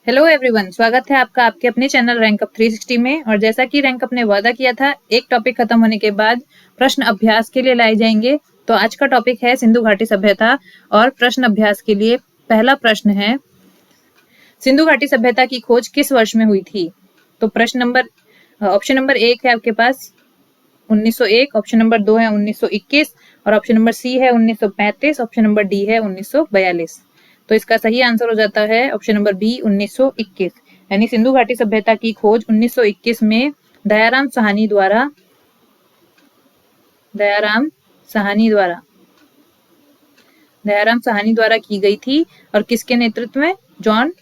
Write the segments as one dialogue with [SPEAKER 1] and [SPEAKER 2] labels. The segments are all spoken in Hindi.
[SPEAKER 1] हेलो एवरीवन, स्वागत है आपका आपके अपने चैनल रैंक अप 360 में। और जैसा कि रैंक अप ने वादा किया था, एक टॉपिक खत्म होने के बाद प्रश्न अभ्यास के लिए लाए जाएंगे। तो आज का टॉपिक है सिंधु घाटी सभ्यता और प्रश्न अभ्यास के लिए पहला प्रश्न है, सिंधु घाटी सभ्यता की खोज किस वर्ष में हुई थी? तो ऑप्शन नंबर 1 है आपके पास 1901, ऑप्शन नंबर 2 है 1921 और ऑप्शन नंबर सी है 1935, ऑप्शन नंबर डी है 1942। तो इसका सही आंसर हो जाता है ऑप्शन नंबर बी 1921। यानी सिंधु घाटी सभ्यता की खोज 1921 में दयाराम साहनी द्वारा की गई थी। और किसके नेतृत्व में? जॉन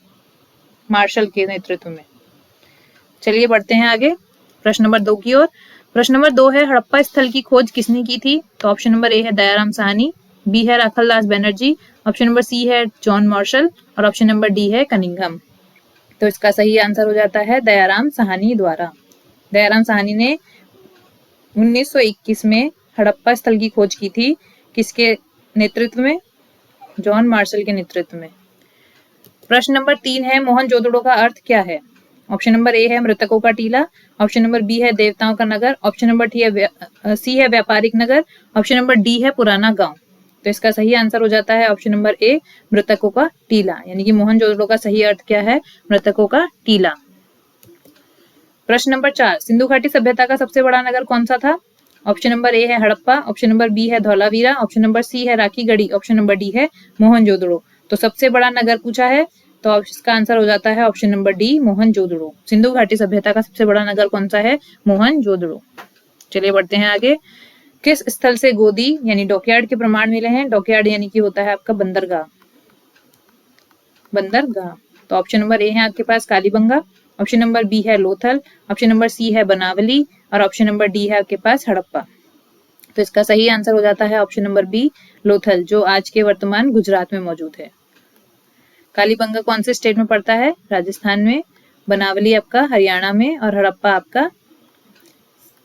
[SPEAKER 1] मार्शल के नेतृत्व में। चलिए बढ़ते हैं आगे प्रश्न नंबर 2 की ओर। प्रश्न नंबर 2 है, हड़प्पा स्थल की खोज किसने की थी? तो ऑप्शन नंबर ए है दयाराम साहनी, बी है Rakhaldas Banerjee, option number C है जॉन मार्शल और ऑप्शन नंबर डी है कनिंघम। तो इसका सही आंसर हो जाता है दयाराम साहनी द्वारा। दयाराम साहनी ने 1921 में हड़प्पा स्थल की खोज की थी। किसके नेतृत्व में? जॉन मार्शल के नेतृत्व में। प्रश्न नंबर 3 है, मोहनजोदड़ो का अर्थ क्या है? ऑप्शन नंबर ए है मृतकों का टीला, ऑप्शन नंबर बी है देवताओं का नगर, ऑप्शन नंबर सी है व्यापारिक नगर, ऑप्शन नंबर डी है पुराना गांव। तो इसका सही आंसर हो जाता है ऑप्शन नंबर ए, मृतकों का टीला। यानी कि मोहनजोदड़ो का सही अर्थ क्या है? मृतकों का टीला। प्रश्न नंबर 4, सिंधु घाटी सभ्यता का सबसे बड़ा नगर कौन सा था? ऑप्शन नंबर ए है हड़प्पा, ऑप्शन नंबर बी है धौलावीरा, ऑप्शन नंबर सी है राखीगढ़ी, ऑप्शन नंबर डी है मोहनजोदड़ो। तो सबसे बड़ा नगर पूछा है, तो इसका आंसर हो जाता है option number D, Mohenjodaro. Sindhu घाटी सभ्यता का सबसे बड़ा नगर कौन सा है? मोहनजोदड़ो। चलिए बढ़ते हैं आगे। किस स्थल से गोदी यानी डॉकयार्ड के प्रमाण मिले हैं? डॉकयार्ड यानी कि होता है आपका बंदरगाह। तो ऑप्शन नंबर ए है आपके पास कालीबंगा, ऑप्शन नंबर बी है लोथल, ऑप्शन नंबर सी है बनावली और ऑप्शन नंबर डी है आपके पास हड़प्पा। तो इसका सही आंसर हो जाता है ऑप्शन नंबर बी, लोथल, जो आज के वर्तमान गुजरात में मौजूद है। कालीबंगा कौन से स्टेट में पड़ता है? राजस्थान में। बनावली आपका हरियाणा में और हड़प्पा आपका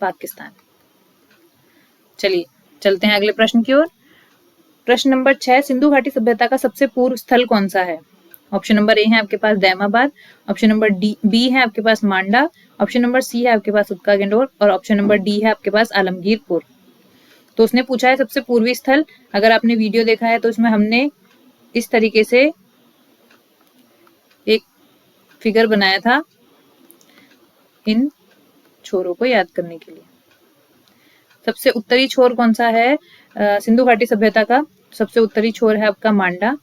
[SPEAKER 1] पाकिस्तान। चलिए चलते हैं अगले प्रश्न की ओर। प्रश्न नंबर 6, सिंधु घाटी सभ्यता का सबसे पूर्व स्थल कौन सा है? ऑप्शन नंबर ए है आपके पास दैमाबाद, ऑप्शन नंबर बी है आपके पास मांडा, ऑप्शन नंबर सी है आपके पास उत्का गेंडोर और ऑप्शन नंबर डी है आपके पास आलमगीरपुर। तो उसने पूछा है सबसे पूर्वी स्थल। अगर आपने वीडियो देखा है तो उसमें हमने इस तरीके से एक फिगर बनाया था इन छोरों को याद करने के लिए। सबसे उत्तरी छोर कौन सा है सिंधु घाटी सभ्यता का? सबसे उत्तरी छोर है आपका मांडा,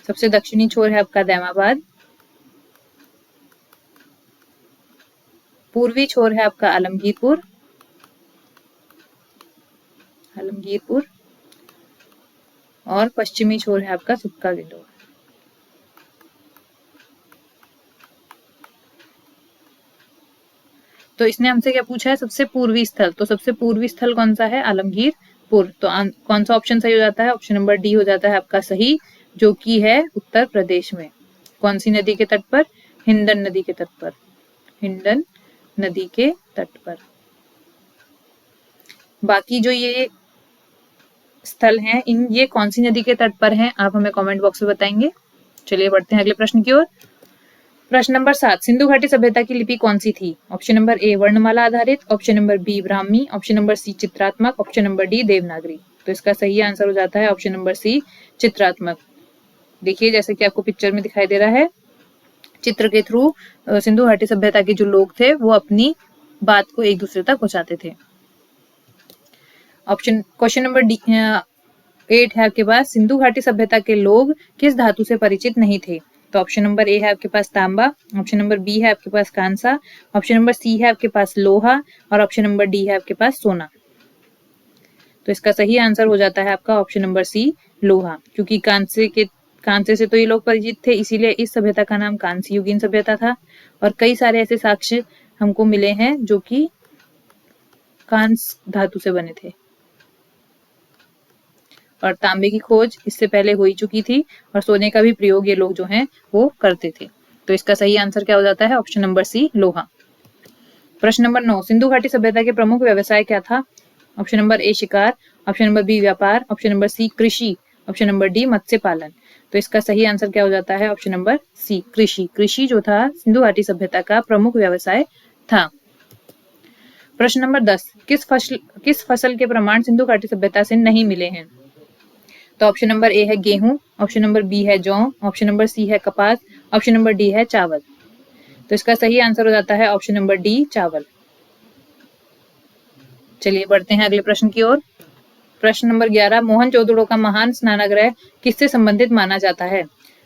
[SPEAKER 1] सबसे दक्षिणी छोर है आपका दैमाबाद, पूर्वी छोर है आपका आलमगीरपुर और पश्चिमी छोर है आपका उत्का गेंडोर। तो इसने हमसे क्या पूछा है? सबसे पूर्वी स्थल। तो सबसे पूर्वी स्थल कौन सा है? आलमगीरपुर। तो कौन सा ऑप्शन सही हो जाता है? ऑप्शन नंबर डी हो जाता है आपका सही, जो कि है उत्तर प्रदेश में। कौन सी नदी के तट पर? हिंडन नदी के तट पर। हिंडन नदी के तट पर। बाकी जो ये स्थल हैं, ये कौन सी नदी के तट पर हैं? आप हमें कमेंट बॉक्स में बताएंगे। चलिए बढ़ते हैं अगले प्रश्न की ओर। प्रश्न नंबर 7, सिंधु घाटी सभ्यता की लिपि कौन सी थी? ऑप्शन नंबर ए वर्णमाला आधारित, option number B Brahmi, option number C चित्रात्मक, ऑप्शन नंबर डी देवनागरी। तो इसका सही आंसर हो जाता है ऑप्शन नंबर सी चित्रात्मक। देखिए जैसे कि आपको पिक्चर में दिखाई दे रहा है, चित्र के थ्रू सिंधु घाटी सभ्यता के जो लोग थे वो अपनी बात को एक दूसरे तक पहुंचाते थे। क्वेश्चन नंबर 8 है आपके पास, सिंधु घाटी सभ्यता के लोग किस धातु से परिचित नहीं थे? तो ऑप्शन नंबर ए है आपके पास तांबा, ऑप्शन नंबर बी है आपके पास कांसा, ऑप्शन नंबर सी है आपके पास लोहा और ऑप्शन नंबर डी है आपके पास सोना। तो इसका सही आंसर हो जाता है आपका ऑप्शन नंबर सी, लोहा। क्योंकि कांसे से तो ये लोग परिचित थे, इसीलिए इस सभ्यता का नाम कांस्य युगीन सभ्यता था। और कई सारे ऐसे साक्ष्य हमको मिले हैं जो कि कांस धातु से बने थे। और तांबे की खोज इससे पहले हो ही चुकी थी और सोने का भी प्रयोग ये लोग जो हैं वो करते थे। तो इसका सही आंसर क्या हो जाता है? ऑप्शन नंबर सी, लोहा। प्रश्न नंबर 9, सिंधु घाटी सभ्यता के प्रमुख व्यवसाय क्या था? ऑप्शन नंबर ए शिकार, ऑप्शन नंबर बी व्यापार, ऑप्शन नंबर सी कृषि, ऑप्शन नंबर डी मत्स्य पालन। तो इसका सही आंसर क्या हो जाता है? ऑप्शन नंबर सी, कृषि। कृषि जो था सिंधु घाटी सभ्यता का प्रमुख व्यवसाय था। प्रश्न नंबर 10, किस फसल के प्रमाण सिंधु घाटी सभ्यता से नहीं मिले हैं? तो ऑप्शन नंबर ए है गेहूं, ऑप्शन नंबर बी है जौ, ऑप्शन नंबर सी है कपास, ऑप्शन नंबर डी है चावल। तो इसका सही आंसर हो जाता है ऑप्शन नंबर डी, चावल। चलिए बढ़ते हैं अगले प्रश्न की ओर। प्रश्न नंबर 11, मोहनजोदड़ो का महान स्नानागार किससे संबंधित माना जाता है?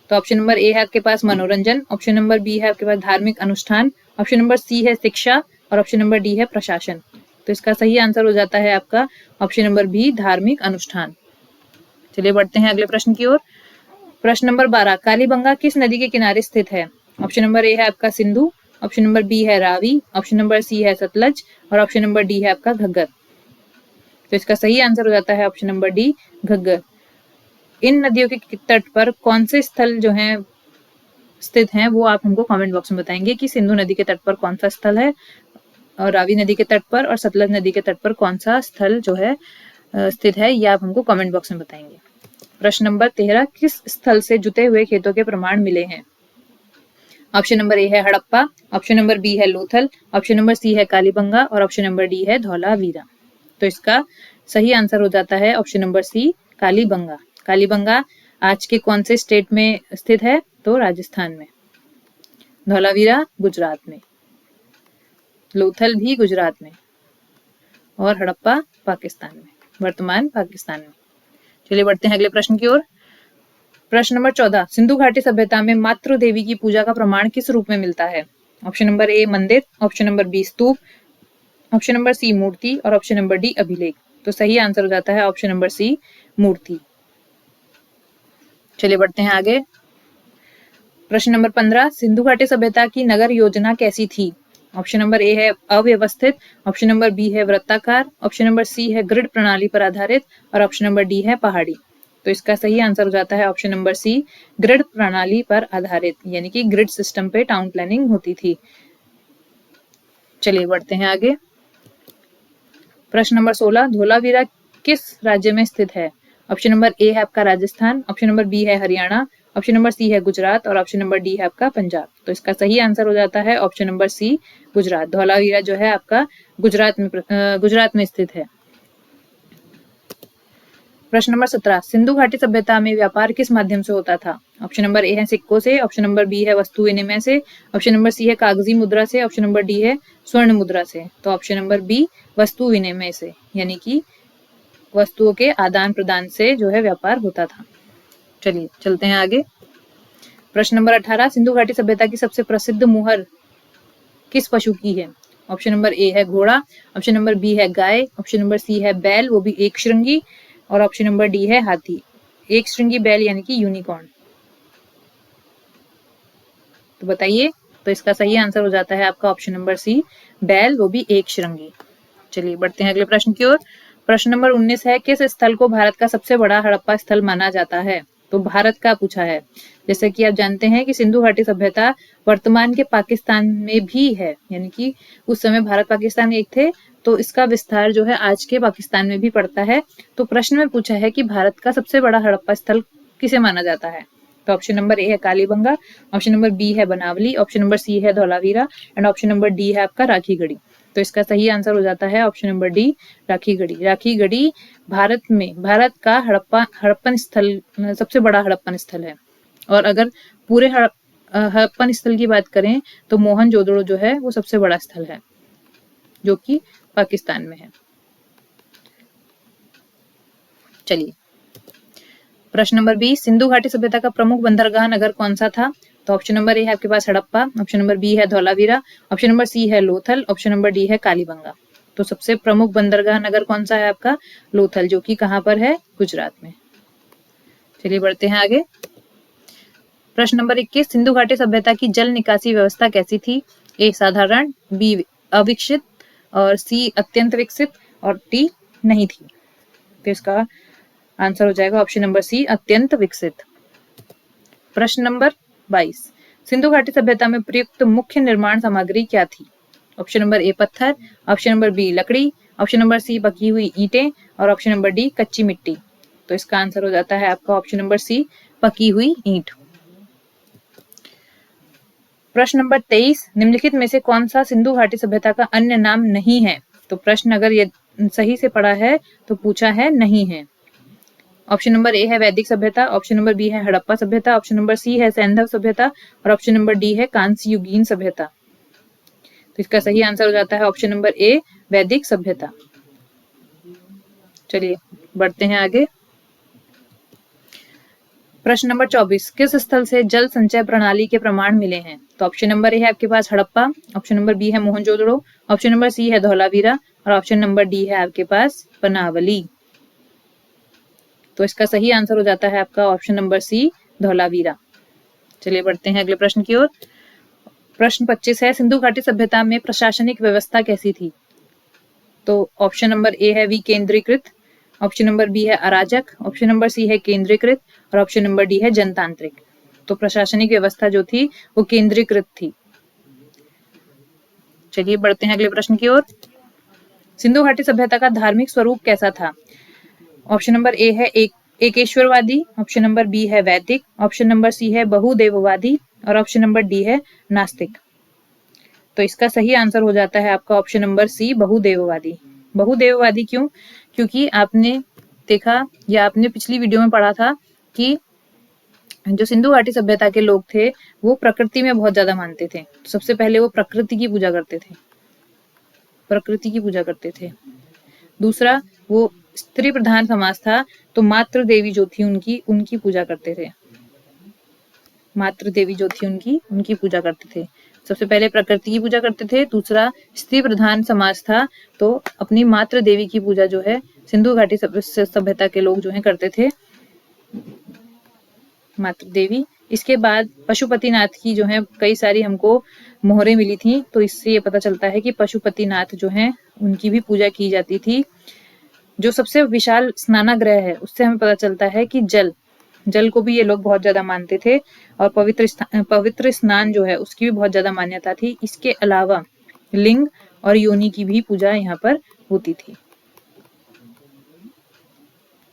[SPEAKER 1] तो ऑप्शन नंबर ए है आपके पास मनोरंजन, ऑप्शन नंबर बी है आपके पास धार्मिक अनुष्ठान, ऑप्शन नंबर सी है शिक्षा और ऑप्शन नंबर डी है प्रशासन। तो इसका सही आंसर हो जाता है आपका ऑप्शन नंबर बी, धार्मिक अनुष्ठान। चलिए बढ़ते हैं अगले प्रश्न की ओर। प्रश्न नंबर 12, कालीबंगा किस नदी के किनारे स्थित है? ऑप्शन नंबर ए है आपका सिंधु, ऑप्शन नंबर बी है रावी, ऑप्शन नंबर सी है सतलज और ऑप्शन नंबर डी है आपका घग्गर। तो इसका सही आंसर हो जाता है ऑप्शन नंबर डी, घग्गर। इन नदियों के तट पर कौन से स्थल जो हैं स्थित हैं, वो आप हमको कमेंट बॉक्स में बताएंगे कि सिंधु नदी के तट पर कौन सा स्थल है, और रावी नदी के तट पर और सतलज नदी के तट पर कौन सा स्थल जो है स्थित है, ये आप हमको कमेंट बॉक्स में बताएंगे। प्रश्न नंबर 13, किस स्थल से जुते हुए खेतों के प्रमाण मिले हैं? ऑप्शन नंबर ए है हड़प्पा, ऑप्शन नंबर बी है लोथल, ऑप्शन नंबर सी है कालीबंगा और ऑप्शन नंबर डी है धौलावीरा। तो इसका सही आंसर हो जाता है option number C, Kalibangan. Kalibangan आज के कौन से स्टेट में स्थित है? तो राजस्थान में। धौलावीरा गुजरात में, लोथल भी गुजरात में और हड़प्पा पाकिस्तान में, वर्तमान पाकिस्तान में। चलिए बढ़ते हैं अगले प्रश्न की ओर। प्रश्न नंबर 14, सिंधु घाटी सभ्यता में मातृ देवी की पूजा का प्रमाण किस रूप में मिलता है? ऑप्शन नंबर ए मंदिर, ऑप्शन नंबर बी स्तूप, ऑप्शन नंबर सी मूर्ति और ऑप्शन नंबर डी अभिलेख। तो सही आंसर हो जाता है ऑप्शन नंबर सी, मूर्ति। चलिए बढ़ते हैं आगे। प्रश्न नंबर 15, सिंधु घाटी सभ्यता की नगर योजना कैसी थी? ऑप्शन नंबर ए है अव्यवस्थित, ऑप्शन नंबर बी है वृत्ताकार, ऑप्शन नंबर सी है ग्रिड प्रणाली पर आधारित और ऑप्शन नंबर डी है पहाड़ी। तो इसका सही आंसर हो जाता है ऑप्शन नंबर सी, ग्रिड प्रणाली पर आधारित, यानी कि ग्रिड सिस्टम पे टाउन प्लानिंग होती थी। चलिए बढ़ते हैं आगे। प्रश्न नंबर 16, धौलावीरा किस राज्य में स्थित है? ऑप्शन नंबर ए है आपका राजस्थान, ऑप्शन नंबर बी है हरियाणा, ऑप्शन नंबर सी है गुजरात और ऑप्शन नंबर डी है आपका पंजाब। तो इसका सही आंसर हो जाता है option number C, Gujarat. Dholavira जो है आपका गुजरात में स्थित है। प्रश्न नंबर 17, सिंधु घाटी सभ्यता में व्यापार किस माध्यम से होता था? ऑप्शन नंबर ए है सिक्कों से, ऑप्शन नंबर बी है वस्तु विनिमय से, ऑप्शन नंबर सी है कागजी मुद्रा से, ऑप्शन नंबर डी है स्वर्ण मुद्रा से। तो ऑप्शन नंबर बी, वस्तु विनिमय से, यानी कि वस्तुओं के आदान प्रदान से जो है व्यापार होता था। चलिए चलते हैं आगे। प्रश्न नंबर 18, सिंधु घाटी सभ्यता की सबसे प्रसिद्ध मुहर किस पशु की है? ऑप्शन नंबर ए है घोड़ा, ऑप्शन नंबर बी है गाय, ऑप्शन नंबर सी है बैल, वो भी एक श्रृंगी और ऑप्शन नंबर डी है हाथी। एक श्रृंगी बैल यानी कि यूनिकॉर्न। तो बताइए, तो इसका सही आंसर हो जाता है आपका ऑप्शन नंबर सी, बैल, वो भी एक श्रृंगी। चलिए बढ़ते हैं अगले प्रश्न की ओर। प्रश्न नंबर 19 है, किस स्थल को भारत का सबसे बड़ा हड़प्पा स्थल माना जाता है? तो भारत का पूछा है। जैसे कि आप जानते हैं कि सिंधु घाटी सभ्यता वर्तमान के पाकिस्तान में भी है, यानी कि उस समय भारत पाकिस्तान एक थे, तो इसका विस्तार जो है आज के पाकिस्तान में भी पड़ता है। तो प्रश्न में पूछा है कि भारत का सबसे बड़ा हड़प्पा स्थल किसे माना जाता है? तो ऑप्शन नंबर ए है कालीबंगा, ऑप्शन नंबर बी है बनावली, ऑप्शन नंबर सी है Dholavira and option number D है आपका राखीगढ़ी। तो इसका सही आंसर हो जाता है option number D, Rakhigarhi. Rakhigarhi Bharat का हड़प्पन स्थल, सबसे बड़ा हड़प्पन स्थल है। और अगर पूरे हड़प्पन स्थल की बात करें तो मोहनजोदड़ो जो है वो सबसे बड़ा स्थल है, जो कि पाकिस्तान में है। चलिए प्रश्न नंबर 20, सिंधु घाटी सभ्यता का प्रमुख बंदरगाह नगर कौन सा था? तो ऑप्शन नंबर ए है आपके पास हड़प्पा, ऑप्शन नंबर बी है धौलावीरा, ऑप्शन नंबर सी है लोथल, ऑप्शन नंबर डी है कालीबंगा। तो सबसे प्रमुख बंदरगाह नगर कौन सा है आपका? लोथल, जो कि कहां पर है? गुजरात में। चलिए बढ़ते हैं आगे। प्रश्न नंबर 21, सिंधु घाटी सभ्यता की जल निकासी व्यवस्था कैसी थी? ए साधारण, बी अविकसित और सी अत्यंत विकसित और डी नहीं थी। तो इसका आंसर हो जाएगा ऑप्शन नंबर सी, अत्यंत विकसित। प्रश्न नंबर 22, सिंधु घाटी सभ्यता में प्रयुक्त मुख्य निर्माण सामग्री क्या थी? ऑप्शन नंबर ए पत्थर, ऑप्शन नंबर बी लकड़ी, ऑप्शन नंबर सी पकी हुई ईंटें और ऑप्शन नंबर डी कच्ची मिट्टी। तो इसका आंसर हो जाता है आपका ऑप्शन नंबर सी, पकी हुई ईंट। प्रश्न नंबर 23, निम्नलिखित में से कौन सा सिंधु घाटी सभ्यता का अन्य नाम नहीं है? तो प्रश्न अगर ये सही से पढ़ा है तो पूछा है नहीं है। ऑप्शन नंबर ए है वैदिक सभ्यता, ऑप्शन नंबर बी है हड़प्पा सभ्यता, ऑप्शन नंबर सी है सैंधव सभ्यता और ऑप्शन नंबर डी है कांस्य युगीन सभ्यता। तो इसका सही आंसर हो जाता है ऑप्शन नंबर ए वैदिक सभ्यता। चलिए बढ़ते हैं आगे। प्रश्न नंबर 24, किस स्थल से जल संचय प्रणाली के प्रमाण मिले हैं? तो ऑप्शन नंबर ए है आपके पास हड़प्पा, ऑप्शन नंबर बी है मोहनजोदड़ो, ऑप्शन नंबर सी है धौलावीरा और ऑप्शन नंबर डी है आपके पास बनावली। तो इसका सही आंसर हो जाता है आपका ऑप्शन नंबर सी धौलावीरा। चलिए बढ़ते हैं अगले प्रश्न की ओर। प्रश्न 25 है, सिंधु घाटी सभ्यता में प्रशासनिक व्यवस्था कैसी थी? तो ऑप्शन नंबर ए है विकेंद्रीकृत, ऑप्शन नंबर बी है अराजक, ऑप्शन नंबर सी है केंद्रीकृत और ऑप्शन नंबर डी है जनतांत्रिक। तो प्रशासनिक व्यवस्था जो थी वो केंद्रीकृत थी। चलिए बढ़ते हैं अगले प्रश्न की ओर। सिंधु घाटी सभ्यता का धार्मिक स्वरूप कैसा था? ऑप्शन नंबर ए है एकेश्वरवादी, ऑप्शन नंबर बी है वैदिक, ऑप्शन नंबर सी है बहुदेववादी और ऑप्शन नंबर डी है नास्तिक। तो इसका सही आंसर हो जाता है आपका ऑप्शन नंबर सी बहुदेववादी। बहुदेववादी क्यों? क्योंकि आपने देखा या आपने पिछली वीडियो में पढ़ा था कि जो सिंधु घाटी सभ्यता के लोग थे वो प्रकृति में बहुत ज्यादा मानते थे। सबसे पहले वो प्रकृति की पूजा करते थे, प्रकृति की पूजा करते थे। दूसरा, वो स्त्री प्रधान समाज था तो मातृ देवी जो थी उनकी पूजा करते थे। मातृ देवी जो थी उनकी पूजा करते थे। सबसे पहले प्रकृति की पूजा करते थे, दूसरा स्त्री प्रधान समाज था तो अपनी मातृ देवी की पूजा जो है सिंधु घाटी सभ्यता के लोग जो है करते थे, मातृ देवी। इसके बाद पशुपतिनाथ की जो है कई सारी हमको मोहरें मिली थी, तो इससे ये पता चलता है कि पशुपतिनाथ जो है उनकी भी पूजा की जाती थी। जो सबसे विशाल स्नानाग्रह है उससे हमें पता चलता है कि जल को भी ये लोग बहुत ज्यादा मानते थे और पवित्र स्नान जो है उसकी भी बहुत ज्यादा मान्यता थी। इसके अलावा लिंग और योनि की भी पूजा यहाँ पर होती थी।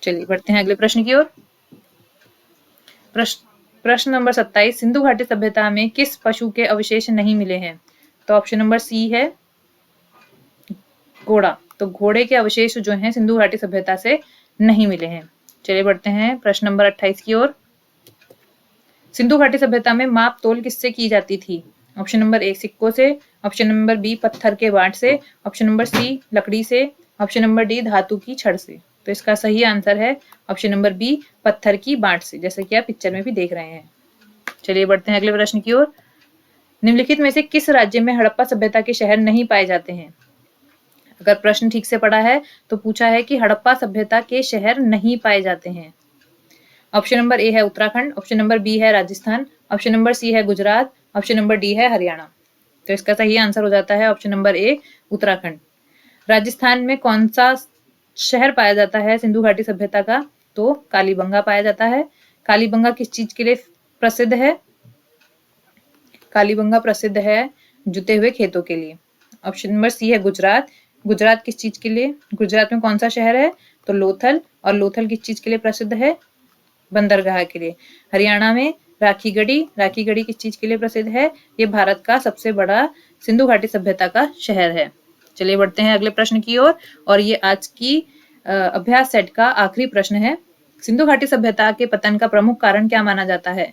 [SPEAKER 1] चलिए बढ़ते हैं अगले प्रश्न की ओर। प्रश्न नंबर 27, सिंधु घाटी सभ्यता में किस पशु के अवशेष नहीं मिले हैं? तो ऑप्शन नंबर सी है घोड़ा। तो घोड़े के अवशेष जो हैं सिंधु घाटी सभ्यता से नहीं मिले हैं। चलिए बढ़ते हैं प्रश्न नंबर 28 की ओर। सिंधु घाटी सभ्यता में माप तोल किससे की जाती थी? ऑप्शन नंबर ए सिक्कों से, ऑप्शन नंबर बी पत्थर के बांट से, ऑप्शन नंबर सी लकड़ी से, ऑप्शन नंबर डी धातु की छड़ से। तो इसका सही आंसर है ऑप्शन नंबर बी पत्थर की बांट से, जैसे कि आप पिक्चर में भी देख रहे हैं। चलिए बढ़ते हैं अगले प्रश्न की ओर। निम्नलिखित में से किस राज्य में हड़प्पा सभ्यता के शहर नहीं पाए जाते हैं? अगर प्रश्न ठीक से पढ़ा है तो पूछा है कि हड़प्पा सभ्यता के शहर नहीं पाए जाते हैं। ऑप्शन नंबर ए है उत्तराखंड, ऑप्शन नंबर बी है राजस्थान, ऑप्शन नंबर सी है गुजरात, ऑप्शन नंबर डी है हरियाणा। तो इसका सही आंसर हो जाता है option number A Uttarakhand. Rajasthan में कौन सा शहर पाया जाता है सिंधु घाटी सभ्यता का? तो कालीबंगा पाया जाता है। कालीबंगा किस चीज के लिए प्रसिद्ध है? कालीबंगा प्रसिद्ध है जुते हुए खेतों के लिए। ऑप्शन नंबर सी है गुजरात। गुजरात किस चीज के लिए? गुजरात में कौन सा शहर है? तो लोथल। और लोथल किस चीज के लिए प्रसिद्ध है? बंदरगाह के लिए। हरियाणा में राखीगढ़ी। राखीगढ़ी किस चीज के लिए प्रसिद्ध है? ये भारत का सबसे बड़ा सिंधु घाटी सभ्यता का शहर है। चलिए बढ़ते हैं अगले प्रश्न की ओर और ये आज की अभ्यास सेट का आखिरी प्रश्न है। सिंधु घाटी सभ्यता के पतन का प्रमुख कारण क्या माना जाता है?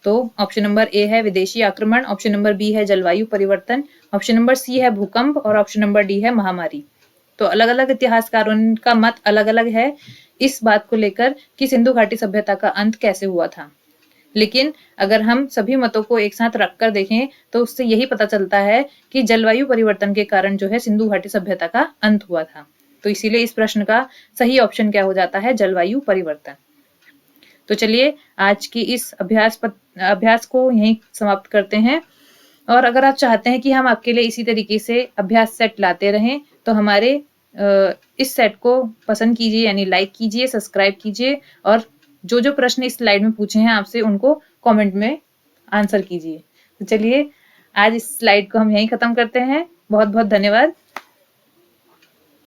[SPEAKER 1] तो ऑप्शन नंबर ए है विदेशी आक्रमण, ऑप्शन नंबर बी है जलवायु परिवर्तन, ऑप्शन नंबर सी है भूकंप और ऑप्शन नंबर डी है महामारी। तो अलग अलग इतिहासकारों का मत अलग अलग है इस बात को लेकर कि सिंधु घाटी सभ्यता का अंत कैसे हुआ था। लेकिन अगर हम सभी मतों को एक साथ रखकर देखें तो उससे यही पता चलता है कि जलवायु परिवर्तन के कारण जो है सिंधु घाटी सभ्यता का अंत हुआ था। तो इसीलिए इस प्रश्न का सही ऑप्शन क्या हो जाता है? जलवायु परिवर्तन। तो चलिए आज की इस अभ्यास को यहीं समाप्त करते हैं। और अगर आप चाहते हैं कि हम आपके लिए इसी तरीके से अभ्यास सेट लाते रहें तो हमारे इस सेट को पसंद कीजिए, यानी लाइक कीजिए, सब्सक्राइब कीजिए और जो जो प्रश्न इस स्लाइड में पूछे हैं आपसे उनको कमेंट में आंसर कीजिए। तो चलिए आज इस स्लाइड को हम यहीं खत्म करते हैं। बहुत बहुत धन्यवाद।